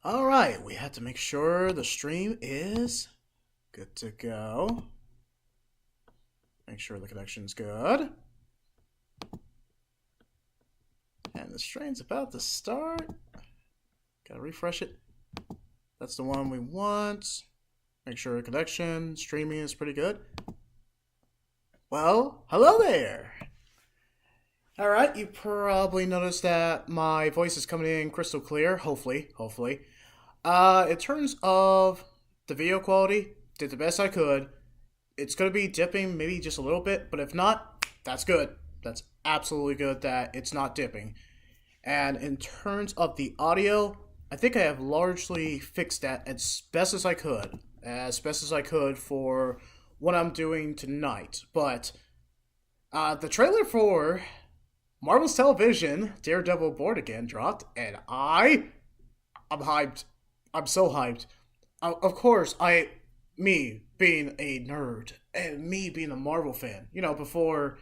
Alright, we have to make sure the stream is good to go. Make sure the connection's good. And the stream's about to start. Gotta refresh it. That's the one we want. Make sure the connection, streaming is pretty good. Well, hello there! Alright, you probably noticed that my voice is coming in crystal clear, hopefully. In terms of the video quality, did the best I could. It's going to be dipping maybe just a little bit, but if not, that's good. That's absolutely good that it's not dipping. And in terms of the audio, I think I have largely fixed that as best as I could. As best as I could for what I'm doing tonight. But the trailer for Marvel's Television, Daredevil Born Again, dropped, and I'm hyped. I'm so hyped. Of course, me being a nerd, and me being a Marvel fan, before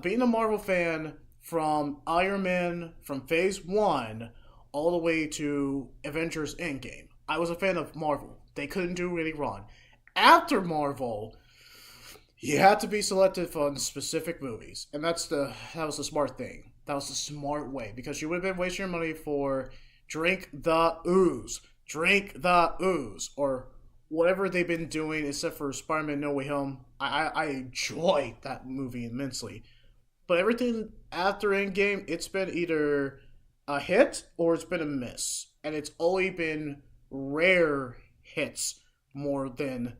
being a Marvel fan from Iron Man, from Phase 1, all the way to Avengers Endgame. I was a fan of Marvel. They couldn't do any wrong. After Marvel, you had to be selective on specific movies, and that was the smart thing. That was the smart way, because you would have been wasting your money for Drink the Ooze, or whatever they've been doing, except for Spider-Man No Way Home. I enjoy that movie immensely, but everything after Endgame, it's been either a hit or it's been a miss, and it's only been rare hits more than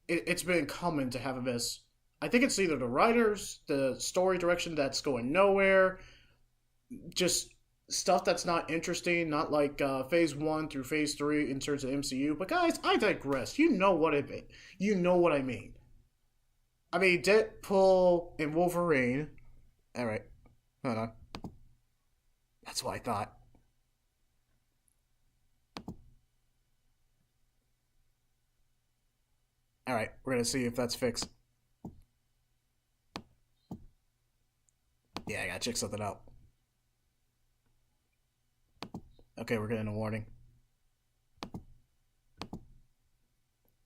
it's been common to have a miss. I think it's either the writers, the story direction that's going nowhere, just stuff that's not interesting, not like Phase 1 through Phase 3 in terms of MCU. But guys, I digress. You know what I mean. You know what I mean. I mean, Deadpool and Wolverine. Alright, hold on. That's what I thought. Alright, we're gonna see if that's fixed. Yeah, I gotta check something out. Okay, we're getting a warning.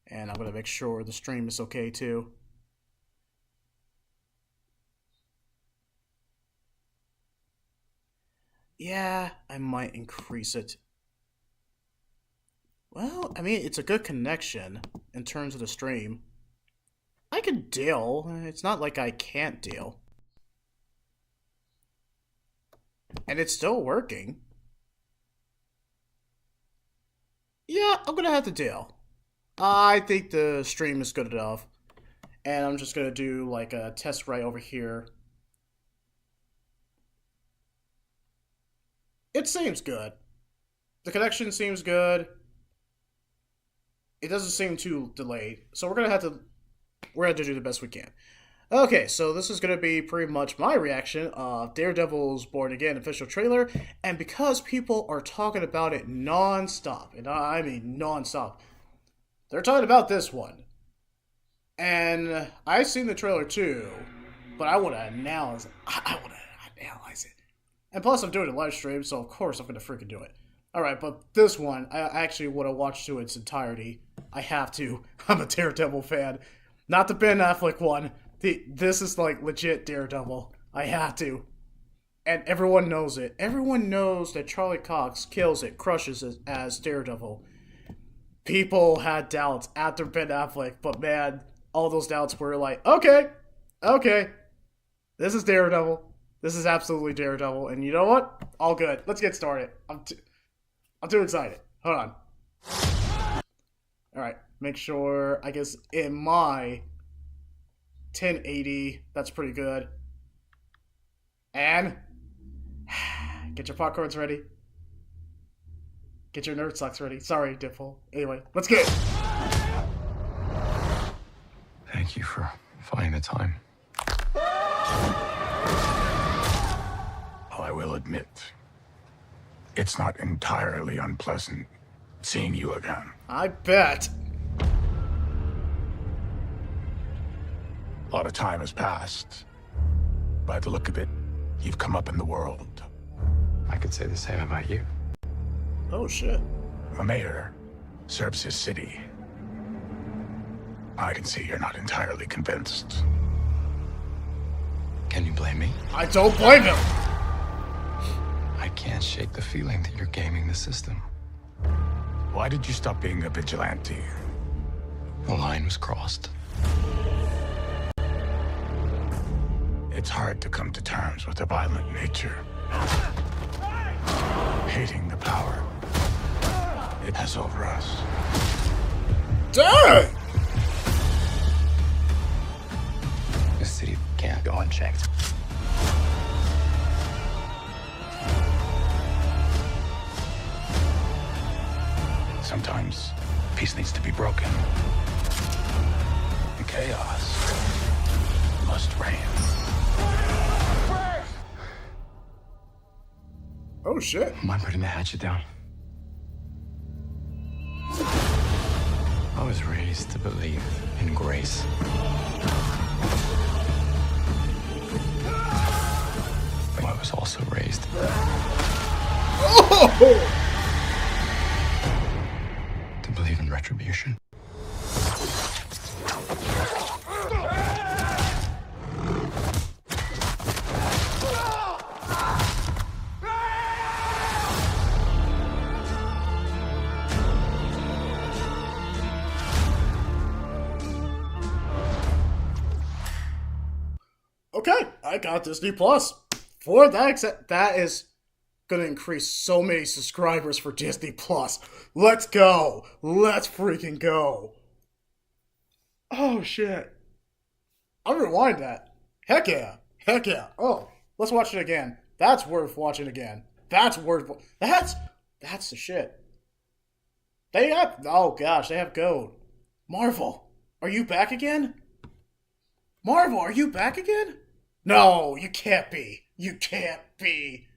And I'm gonna make sure the stream is okay too. Yeah, I might increase it. Well, I mean, it's a good connection in terms of the stream. I can deal. It's not like I can't deal. And it's still working. Yeah, I'm gonna have to deal. I think the stream is good enough. And I'm just gonna do like a test right over here. It seems good. The connection seems good. It doesn't seem too delayed. So we're gonna have to do the best we can. Okay, so this is going to be pretty much my reaction of Daredevil's Born Again official trailer, and because people are talking about it non-stop, and I mean non-stop, they're talking about this one. And I've seen the trailer too, but I want to analyze it. And plus I'm doing a live stream, so of course I'm going to freaking do it. Alright, but this one, I actually want to watch to its entirety. I have to. I'm a Daredevil fan. Not the Ben Affleck one. This is like legit Daredevil. I have to. And everyone knows it. Everyone knows that Charlie Cox kills it, crushes it as Daredevil. People had doubts after Ben Affleck, but man, all those doubts were like, okay, this is Daredevil. This is absolutely Daredevil. And you know what? All good. Let's get started. I'm too excited. Hold on. Alright, make sure, I guess, in my 1080, that's pretty good. And get your popcorns ready. Get your nerd socks ready. Sorry, Dipple. Anyway, let's get it. Thank you for finding the time. Well, I will admit, it's not entirely unpleasant seeing you again. I bet. A lot of time has passed. By the look of it, you've come up in the world. I could say the same about you. Oh, shit. A mayor serves his city. I can see you're not entirely convinced. Can you blame me? I don't blame him! I can't shake the feeling that you're gaming the system. Why did you stop being a vigilante? The line was crossed. It's hard to come to terms with a violent nature. Hating the power it has over us. Dang! The city can't go unchecked. Sometimes peace needs to be broken. And chaos must reign. Oh, shit. Am I putting the hatchet down? I was raised to believe in grace. But I was also raised Oh! to believe in retribution. Okay, I got Disney Plus. For that, that is gonna increase so many subscribers for Disney Plus. Let's go. Let's freaking go. Oh, shit. I'll rewind that. Heck yeah. Heck yeah. Oh, let's watch it again. That's worth watching again. That's the shit. They have, oh gosh, they have gold. Marvel, are you back again? Marvel, are you back again? No, you can't be. You can't be.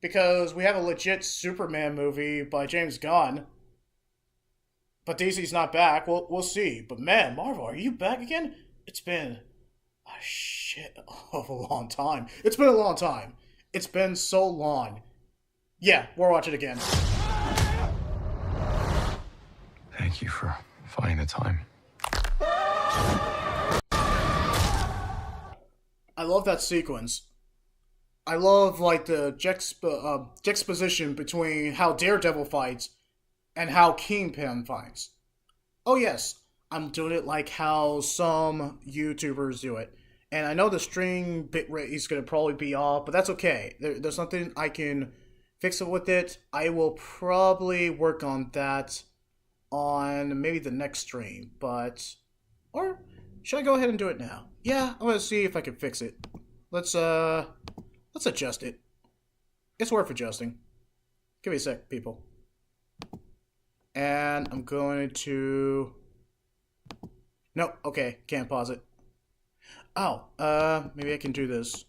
Because we have a legit Superman movie by James Gunn. But DC's not back. We'll see. But man, Marvel, are you back again? It's been a shit of a long time. It's been a long time. It's been so long. Yeah, we'll watch it again. Thank you for finding the time. I love that sequence. I love like the juxtaposition between how Daredevil fights and how Kingpin fights. Oh yes, I'm doing it like how some YouTubers do it. And I know the stream bitrate is going to probably be off, but that's okay. There's nothing I can fix it with it. I will probably work on that on maybe the next stream, or should I go ahead and do it now? Yeah, I'm gonna see if I can fix it. Let's adjust it. It's worth adjusting. Give me a sec, people. And I'm going to... No, okay, can't pause it. Oh, maybe I can do this.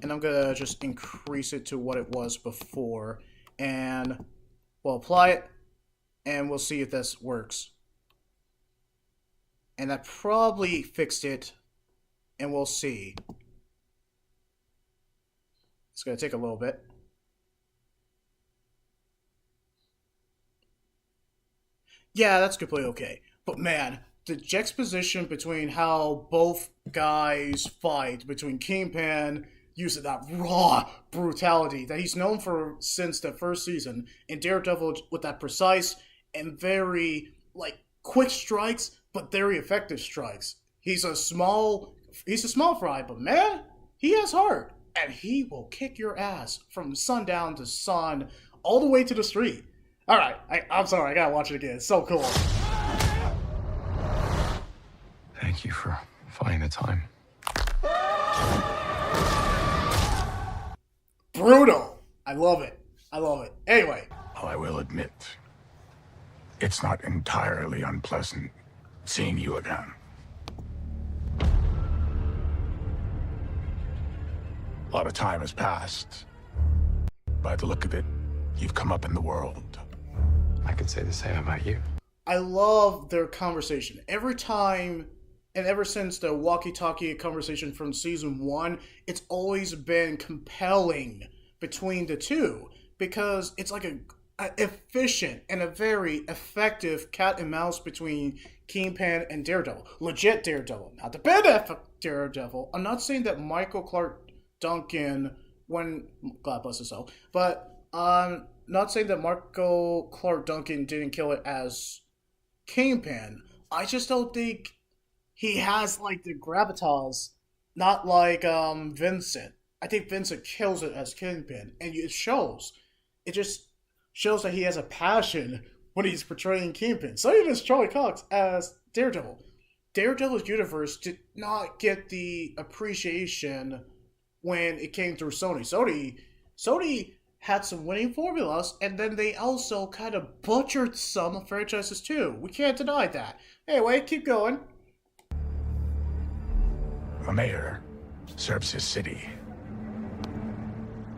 And I'm gonna just increase it to what it was before. And we'll apply it, and we'll see if this works. And that probably fixed it, and we'll see. It's going to take a little bit. Yeah, that's completely okay. But man, the juxtaposition between how both guys fight, between Kingpin using that raw brutality that he's known for since the first season, and Daredevil with that precise and very, quick strikes, but very effective strikes. He's a small fry, but man, he has heart. And he will kick your ass from sundown to sun, all the way to the street. Alright, I'm sorry, I gotta watch it again. It's so cool. Thank you for finding the time. Brutal. I love it. I love it. Anyway. Well, I will admit, it's not entirely unpleasant seeing you again. A lot of time has passed. By the look of it, you've come up in the world. I could say the same about you. I love their conversation. Every time, and ever since the walkie-talkie conversation from season 1, it's always been compelling between the two. because it's like a efficient and a very effective cat and mouse between Kingpin and Daredevil. Legit Daredevil, not the bad Daredevil. I'm not saying that Michael Clark Duncan, when God bless his soul, but I'm not saying that Michael Clark Duncan didn't kill it as Kingpin. I just don't think he has like the gravitas, not like Vincent. I think Vincent kills it as Kingpin, and it shows. It just shows that he has a passion when he's portraying Kingpin. So even Charlie Cox as Daredevil. Daredevil's universe did not get the appreciation when it came through Sony. Sony had some winning formulas, and then they also kind of butchered some franchises too. We can't deny that. Anyway, keep going. The mayor serves his city.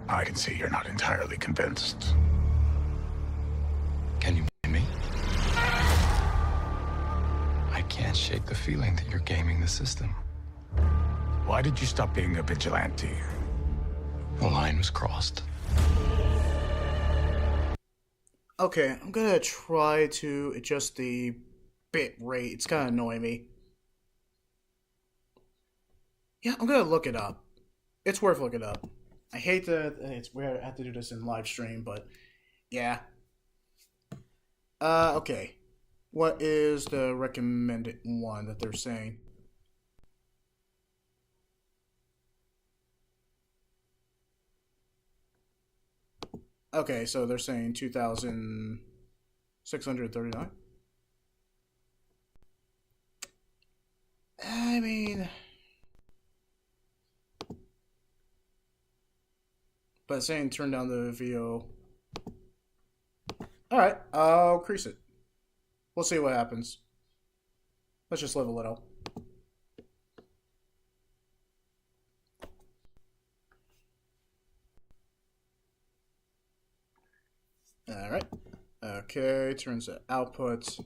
I can see you're not entirely convinced. Can you blame me? I can't shake the feeling that you're gaming the system. Why did you stop being a vigilante? The line was crossed. Okay, I'm gonna try to adjust the bit rate. It's kind of annoying me. Yeah, I'm gonna look it up. It's worth looking up. I hate that it's weird. I have to do this in live stream, but yeah. Okay. What is the recommended one that they're saying? Okay, so they're saying 2,639. I mean, but saying turn down the VO. Alright, I'll increase it. We'll see what happens. Let's just live a little. Alright. Okay, turns to output.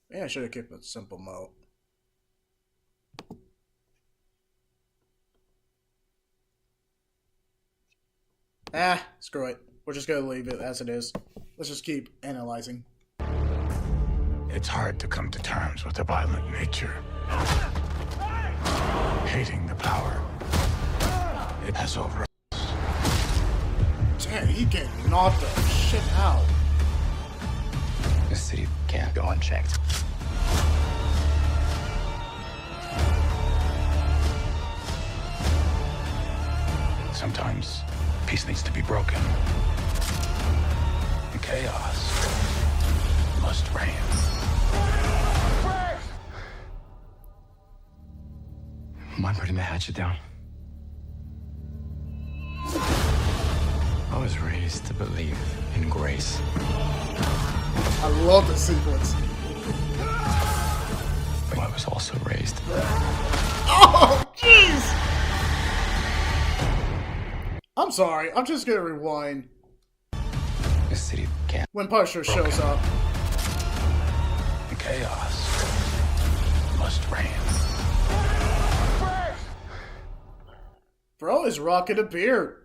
Yeah, I should have kept it simple mode. Screw it. We're just gonna leave it as it is. Let's just keep analyzing. It's hard to come to terms with a violent nature. Hating the power it has over us. Damn, he can knock the shit out. The city can't go unchecked. Sometimes peace needs to be broken. And chaos must reign. Mind putting the hatchet down? I was raised to believe in grace. I love the sequence. But I was also raised. Oh, jeez! I'm sorry, I'm just gonna rewind. The city can't. When Punisher shows up. And chaos must reign. Bro is rocking a beard.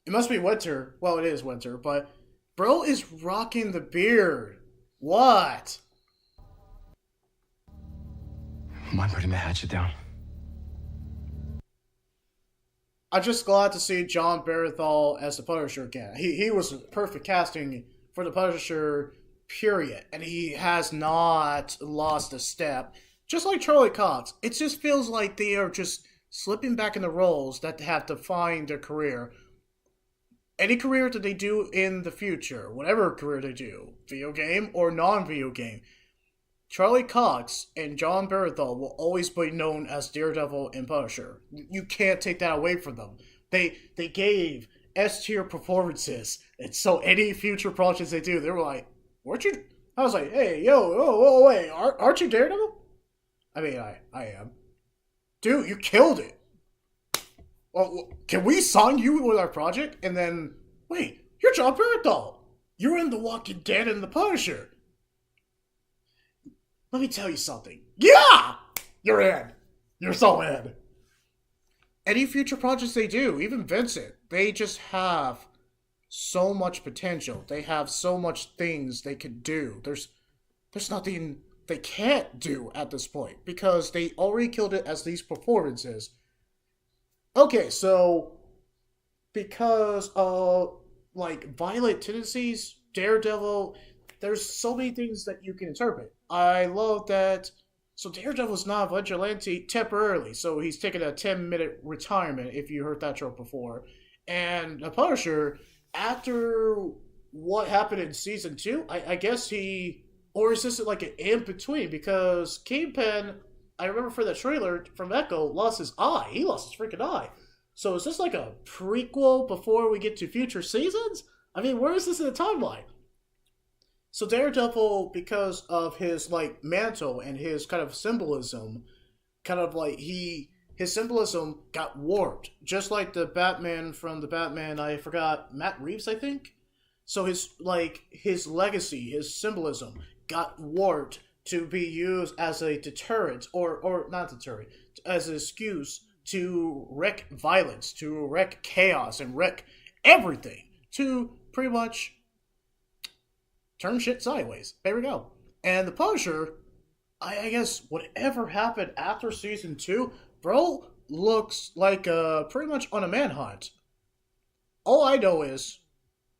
It must be winter. Well, it is winter, but bro is rocking the beard. What? Mind putting the hatchet down? I'm just glad to see John Bernthal as the Punisher again. He was perfect casting for the Punisher, period. And he has not lost a step. Just like Charlie Cox, it just feels like they are just slipping back in the roles that have defined their career. Any career that they do in the future, whatever career they do, video game or non-video game, Charlie Cox and John Bernthal will always be known as Daredevil and Punisher. You can't take that away from them. They gave S-tier performances, and so any future projects they do, they were like, weren't you? I was like, hey, yo, wait, aren't you Daredevil? I mean, I am. Dude, you killed it. Well, can we sign you with our project? And then, wait, you're John Bernthal. You're in The Walking Dead and The Punisher. Let me tell you something. Yeah! You're in. You're so in. any future projects they do, even Vincent, they just have so much potential. They have so much things they could do. There's nothing they can't do at this point because they already killed it as these performances. Okay, so because of like violent tendencies, Daredevil, there's so many things that you can interpret. I love that. So Daredevil's not a vigilante temporarily, so he's taking a 10-minute retirement. If you heard that trope before, and the Punisher, after what happened in season two, I guess he, or is this like an in between? Because Kingpin, I remember for the trailer from Echo, lost his eye. He lost his freaking eye. So is this like a prequel before we get to future seasons? I mean, where is this in the timeline? So Daredevil, because of his like mantle and his kind of symbolism, kind of like his symbolism got warped, just like the Batman from the Batman. I forgot Matt Reeves, I think. So his legacy, his symbolism got warped to be used as a deterrent, or not deterrent, as an excuse to wreak violence, to wreak chaos, and wreck everything, to pretty much turn shit sideways. There we go. And the Punisher, I guess whatever happened after season two, bro looks like pretty much on a manhunt. All I know is,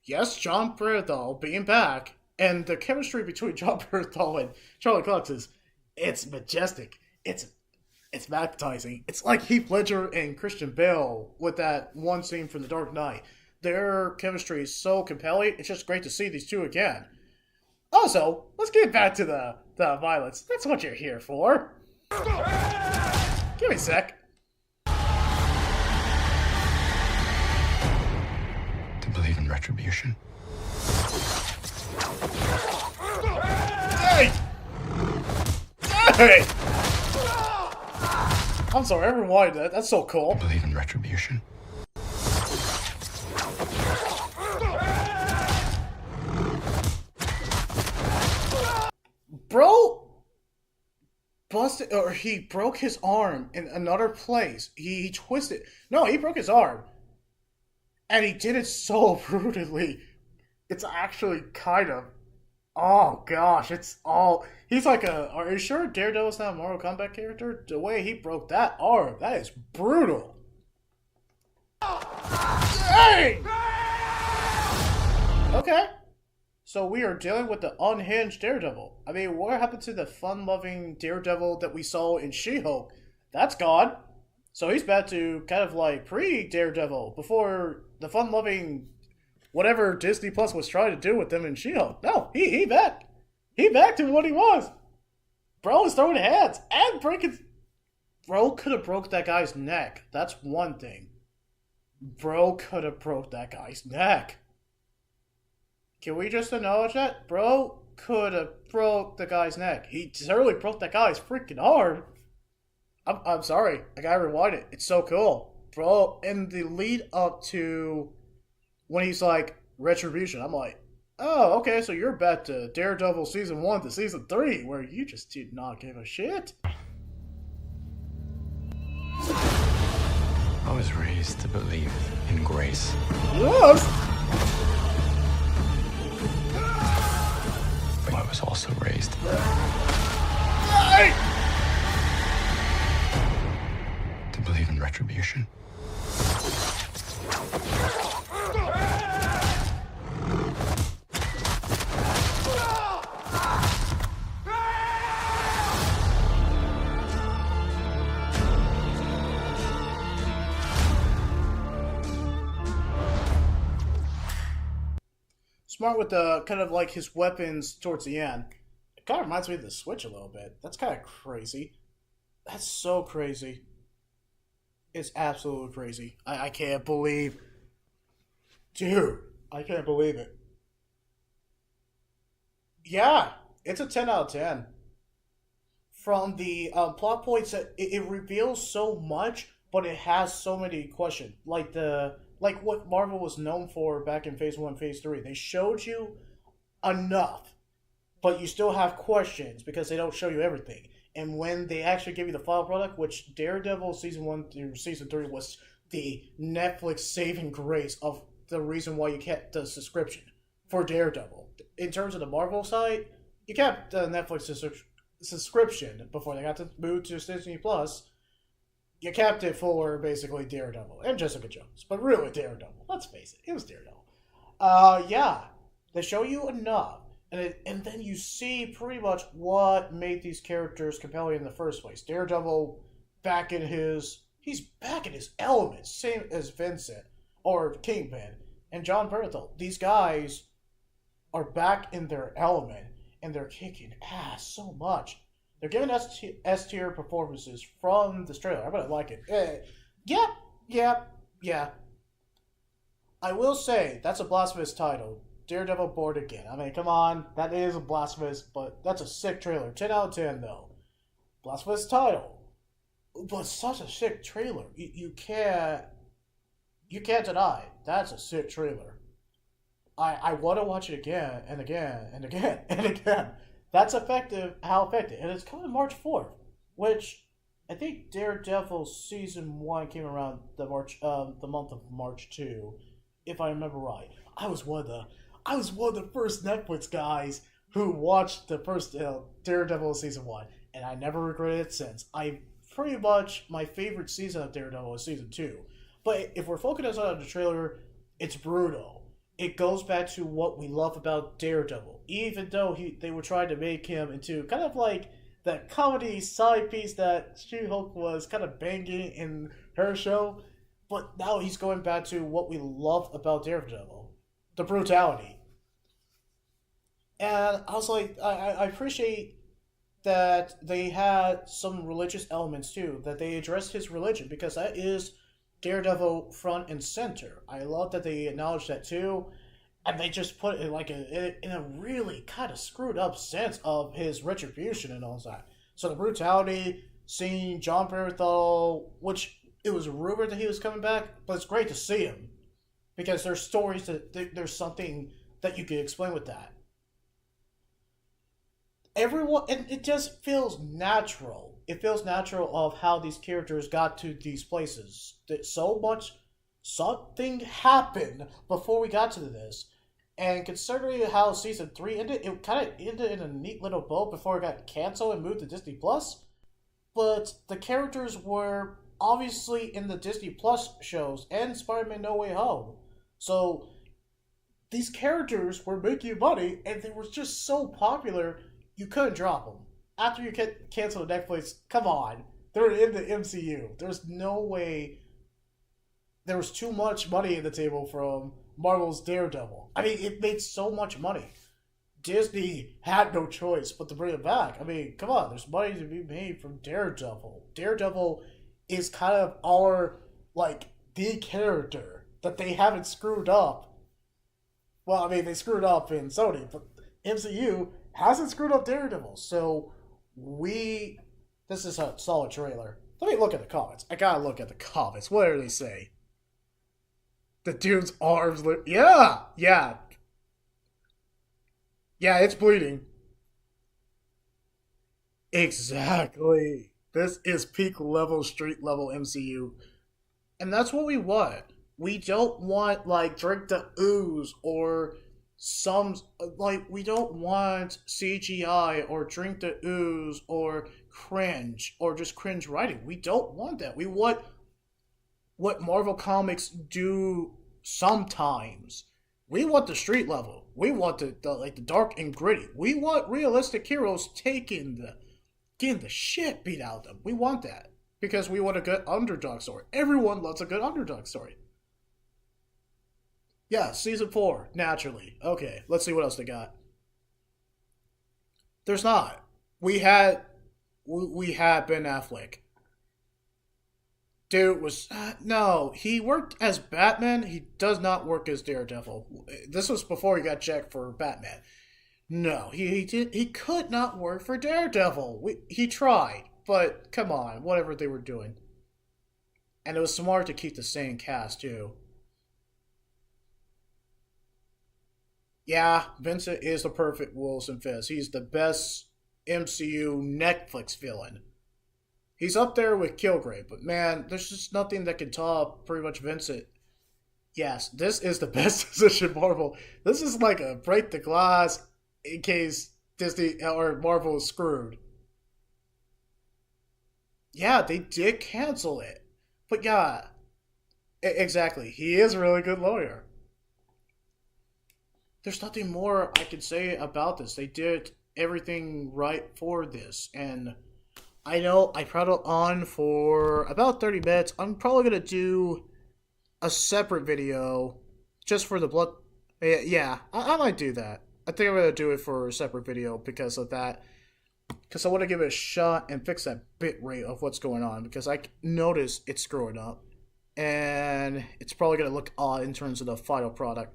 yes, John Bernthal being back, and the chemistry between John Bernthal and Charlie Cox it's majestic. It's magnetizing. It's like Heath Ledger and Christian Bale with that one scene from The Dark Knight. Their chemistry is so compelling. It's just great to see these two again. Also, let's get back to the violence. That's what you're here for. Give me a sec. To believe in retribution. Hey! Hey! I'm sorry, I rewind that. That's so cool. To believe in retribution. Bro busted, or he broke his arm in another place. He twisted. No, he broke his arm. And he did it so brutally. It's actually kind of. Oh gosh, it's all. He's like a. Are you sure Daredevil's not a Mortal Kombat character? The way he broke that arm, that is brutal. Hey! Okay. So we are dealing with the unhinged Daredevil. I mean, what happened to the fun-loving Daredevil that we saw in She-Hulk? That's gone. So he's back to kind of like pre-Daredevil, before the fun-loving whatever Disney Plus was trying to do with them in She-Hulk. No, he back. He back to what he was. Bro is throwing hands and breaking. Bro could have broke that guy's neck. That's one thing. Bro could have broke that guy's neck. Can we just acknowledge that? Bro could have broke the guy's neck. He certainly broke that guy's freaking arm. I'm sorry. I gotta rewind it. It's so cool. Bro, in the lead up to when he's like, Retribution, I'm like, oh, okay, so you're back to Daredevil Season 1 to Season 3, where you just did not give a shit. I was raised to believe in grace. Yes! But I was also raised Hey! to believe in retribution. Smart with the kind of like his weapons towards the end. It kind of reminds me of the Switch a little bit. That's kind of crazy. That's so crazy. It's absolutely crazy. I can't believe. Dude, I can't believe it. Yeah, it's a 10 out of 10. From the plot points, that it reveals so much, but it has so many questions. Like what Marvel was known for back in Phase 1, Phase 3. They showed you enough, but you still have questions because they don't show you everything. And when they actually give you the final product, which Daredevil season 1 through season 3 was the Netflix saving grace of the reason why you kept the subscription for Daredevil. In terms of the Marvel side, you kept the Netflix subscription before they got to move to Disney Plus. You kept it for basically Daredevil and Jessica Jones, but really Daredevil. Let's face it, it was Daredevil. Yeah, they show you enough, and then you see pretty much what made these characters compelling in the first place. Daredevil, he's back in his element, same as Vincent or Kingpin and John Bernthal. These guys are back in their element, and they're kicking ass so much. They're giving S tier performances from this trailer. I really like it. Yeah. I will say, that's a blasphemous title. Daredevil Born Again. I mean, come on. That is a blasphemous, but that's a sick trailer. 10 out of 10, though. Blasphemous title. But such a sick trailer. You can't deny. That's a sick trailer. I want to watch it again and again and again and again. That's effective, how effective. And it's coming March 4th, which I think Daredevil season 1 came around the month of March 2, if I remember right. I was one of the first Netflix guys who watched the first Daredevil season 1, and I never regretted it since. Pretty much my favorite season of Daredevil is season 2. But if we're focusing on the trailer, it's brutal. It goes back to what we love about Daredevil. Even though they were trying to make him into kind of like that comedy side piece that She-Hulk was kind of banging in her show. But now he's going back to what we love about Daredevil. The brutality. And I was like, I appreciate that they had some religious elements too. That they addressed his religion, because that is Daredevil front and center. I love that they acknowledged that too, and they just put it like in a really kind of screwed up sense of his retribution and all that. So the brutality, seeing John Bernthal, which it was rumored that he was coming back, but it's great to see him because there's stories there's something that you can explain with that. Everyone, and it just feels natural. It feels natural of how these characters got to these places. That something happened before we got to this. And considering how season 3 ended, it kind of ended in a neat little bow before it got canceled and moved to Disney Plus. But the characters were obviously in the Disney Plus shows and Spider-Man No Way Home. So these characters were making money, and they were just so popular, you couldn't drop them. After you cancel Netflix, come on. They're in the MCU. There's no way. There was too much money in the table from Marvel's Daredevil. I mean, it made so much money. Disney had no choice but to bring it back. I mean, come on. There's money to be made from Daredevil. Daredevil is kind of the character that they haven't screwed up. Well, I mean, they screwed up in Sony, but MCU hasn't screwed up Daredevil. So this is a solid trailer. Let me look at the comments. I gotta look at the comments. What do they say? The dude's arms yeah, it's bleeding. Exactly. This is peak level, street level MCU. And that's what we want. We don't want, Drink the Ooze or we don't want CGI or Drink the Ooze or cringe or just cringe writing. We don't want that. We want what Marvel Comics do sometimes. We want the street level. We want the dark and gritty. We want realistic heroes getting the shit beat out of them. We want that because we want a good underdog story. Everyone loves a good underdog story. Yeah, season 4, naturally. Okay, let's see what else they got. There's not. We had Ben Affleck. Dude was no. He worked as Batman. He does not work as Daredevil. This was before he got checked for Batman. No, he could not work for Daredevil. He tried, but come on, whatever they were doing. And it was smart to keep the same cast too. Yeah, Vincent is the perfect Wilson Fisk. He's the best MCU Netflix villain. He's up there with Kilgrave, but man, there's just nothing that can top pretty much Vincent. Yes, this is the best decision Marvel. This is like a break the glass in case Disney or Marvel is screwed. Yeah, they did cancel it. But yeah, exactly. He is a really good lawyer. There's nothing more I can say about this. They did everything right for this. And I know I prattled on for about 30 minutes. I'm probably going to do a separate video just for the blood. Yeah, I might do that. I think I'm going to do it for a separate video because of that. Because I want to give it a shot and fix that bit rate of what's going on. Because I notice it's screwing up. And it's probably going to look odd in terms of the final product.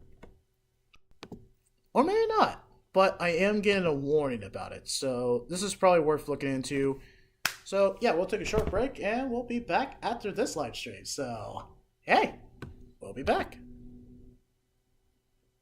Or maybe not. But I am getting a warning about it. So this is probably worth looking into. So yeah, we'll take a short break and we'll be back after this live stream. So, hey, we'll be back.